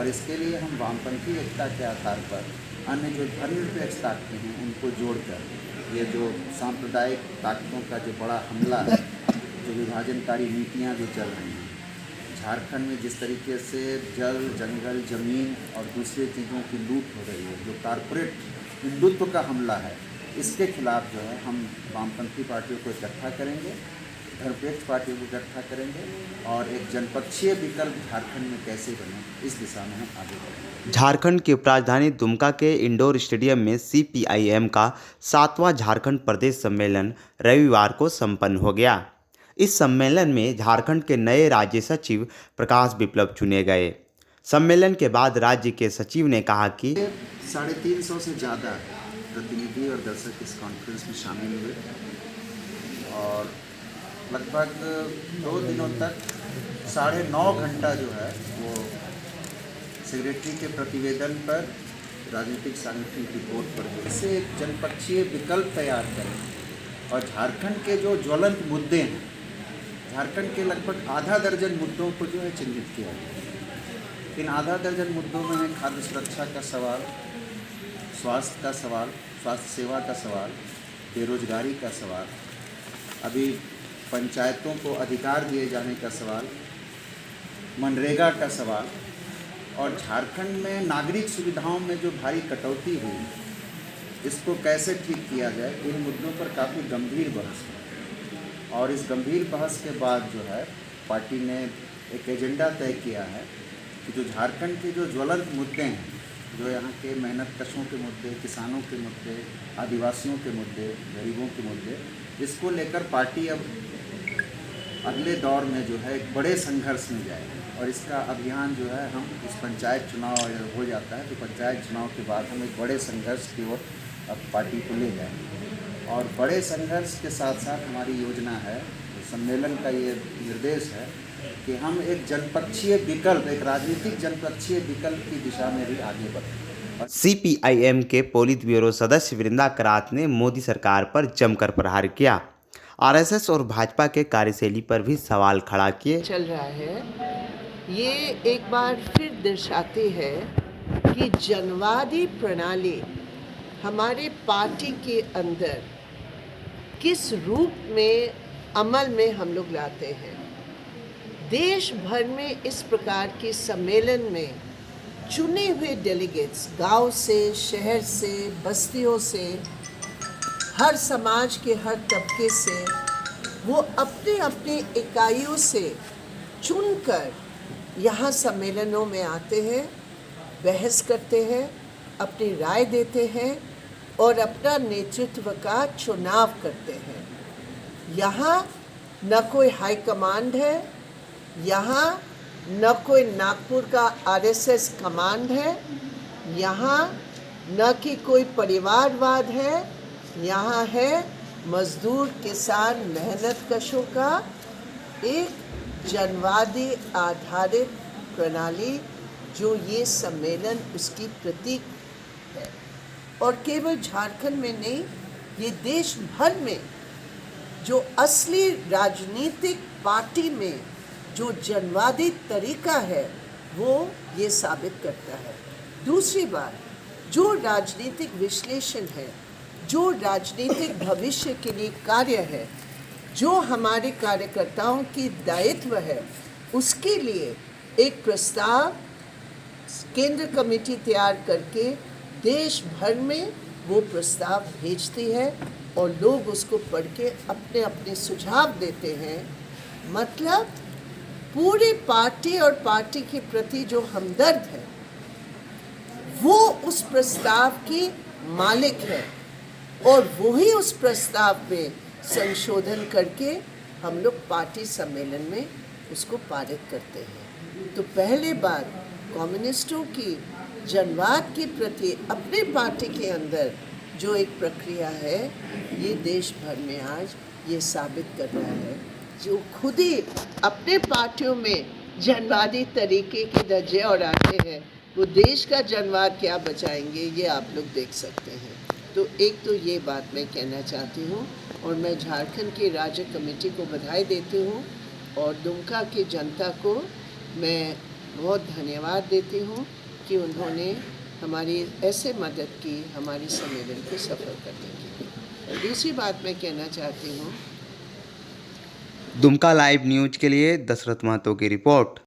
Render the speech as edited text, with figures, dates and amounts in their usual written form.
और इसके लिए हम वामपंथी एकता के आधार पर अन्य जो धर्मनिरपेक्ष ताकतें हैं उनको जोड़कर ये जो सांप्रदायिक ताकतों का जो बड़ा हमला है, जो विभाजनकारी नीतियाँ जो चल रही हैं झारखंड में, जिस तरीके से जल, जंगल, ज़मीन और दूसरी चीज़ों की लूट हो रही है, जो कारपोरेट हिंदुत्व का हमला है, इसके खिलाफ जो है हम वामपंथी पार्टियों को इकट्ठा करेंगे, धर्मनिरपेक्ष पार्टियों को इकट्ठा करेंगे और एक जनपक्षीय विकल्प झारखंड में कैसे बने इस दिशा में हम आगे बढ़ेंगे। झारखंड की उपराजधानी दुमका के इंडोर स्टेडियम में CPIM का 7वां झारखंड प्रदेश सम्मेलन रविवार को संपन्न हो गया। इस सम्मेलन में झारखंड के नए राज्य सचिव प्रकाश विप्लव चुने गए। सम्मेलन के बाद राज्य के सचिव ने कहा कि 350 से ज़्यादा प्रतिनिधि और दर्शक इस कॉन्फ्रेंस में शामिल हुए और लगभग 2 दिनों तक 9.5 घंटा जो है वो सेक्रेटरी के प्रतिवेदन पर राजनीतिक सांगठनिक रिपोर्ट पर इससे एक जनपक्षीय विकल्प तैयार करें और झारखंड के जो ज्वलंत मुद्दे हैं, झारखंड के लगभग आधा दर्जन मुद्दों को जो है चिन्हित किया गया। इन आधा दर्जन मुद्दों में है खाद्य सुरक्षा का सवाल, स्वास्थ्य का सवाल, स्वास्थ्य सेवा का सवाल, बेरोजगारी का सवाल, अभी पंचायतों को अधिकार दिए जाने का सवाल, मनरेगा का सवाल और झारखंड में नागरिक सुविधाओं में जो भारी कटौती हुई इसको कैसे ठीक किया जाए, इन मुद्दों पर काफ़ी गंभीर बहस है। और इस गंभीर बहस के बाद जो है पार्टी ने एक एजेंडा तय किया है कि जो झारखंड के जो ज्वलंत मुद्दे हैं, जो यहाँ के मेहनत कशों के मुद्दे, किसानों के मुद्दे, आदिवासियों के मुद्दे, गरीबों के मुद्दे, इसको लेकर पार्टी अब अगले दौर में जो है एक बड़े संघर्ष में जाएगी और इसका अभियान जो है हम इस पंचायत चुनाव हो जाता है तो पंचायत चुनाव के बाद हम एक बड़े संघर्ष की ओर अब पार्टी को ले जाएंगे और बड़े संघर्ष के साथ साथ हमारी योजना है, सम्मेलन का ये निर्देश है कि हम एक जनपक्षीय विकल्प, एक राजनीतिक जनपक्षीय विकल्प की दिशा में भी आगे बढ़ें। CPIM के पोलित ब्यूरो सदस्य वृंदा करात ने मोदी सरकार पर जमकर प्रहार किया। RSS और भाजपा के कार्यशैली पर भी सवाल खड़ा किए। चल रहा है ये एक बार फिर दर्शाते हैं कि जनवादी प्रणाली हमारे पार्टी के अंदर किस रूप में अमल में हम लोग लाते हैं। देश भर में इस प्रकार के सम्मेलन में चुने हुए डेलीगेट्स गांव से, शहर से, बस्तियों से, हर समाज के हर तबके से वो अपने अपने इकाइयों से चुनकर यहाँ सम्मेलनों में आते हैं, बहस करते हैं, अपनी राय देते हैं और अपना नेतृत्व का चुनाव करते हैं। यहाँ न कोई हाई कमांड है, यहाँ न कोई नागपुर का RSS कमांड है, यहाँ न कि कोई परिवारवाद है, यहाँ है मजदूर, किसान, मेहनत कशों का एक जनवादी आधारित प्रणाली जो ये सम्मेलन उसकी प्रतीक है। और केवल झारखंड में नहीं, ये देश भर में जो असली राजनीतिक पार्टी में जो जनवादी तरीका है वो ये साबित करता है। दूसरी बात, जो राजनीतिक विश्लेषण है, जो राजनीतिक भविष्य के लिए कार्य है, जो हमारे कार्यकर्ताओं की दायित्व है, उसके लिए एक प्रस्ताव केंद्र कमेटी तैयार करके देश भर में वो प्रस्ताव भेजती है और लोग उसको पढ़ के अपने अपने सुझाव देते हैं। मतलब पूरी पार्टी और पार्टी के प्रति जो हमदर्द है वो उस प्रस्ताव की मालिक है और वही उस प्रस्ताव पे संशोधन करके हम लोग पार्टी सम्मेलन में उसको पारित करते हैं। तो पहले बार कम्युनिस्टों की जनवाद के प्रति अपने पार्टी के अंदर जो एक प्रक्रिया है, ये देश भर में आज ये साबित कर रहा है। जो खुद ही अपने पार्टियों में जनवादी तरीके के धज्जे उड़ाते हैं, वो देश का जनवाद क्या बचाएंगे, ये आप लोग देख सकते हैं। तो एक तो ये बात मैं कहना चाहती हूँ और मैं झारखंड की राज्य कमेटी को बधाई देती हूँ और दुमका की जनता को मैं बहुत धन्यवाद देती हूँ कि उन्होंने हमारी ऐसे मदद की हमारे सम्मेलन को सफल करने के लिए। और दूसरी बात मैं कहना चाहती हूँ, दुमका लाइव न्यूज के लिए दशरथ महतो की रिपोर्ट।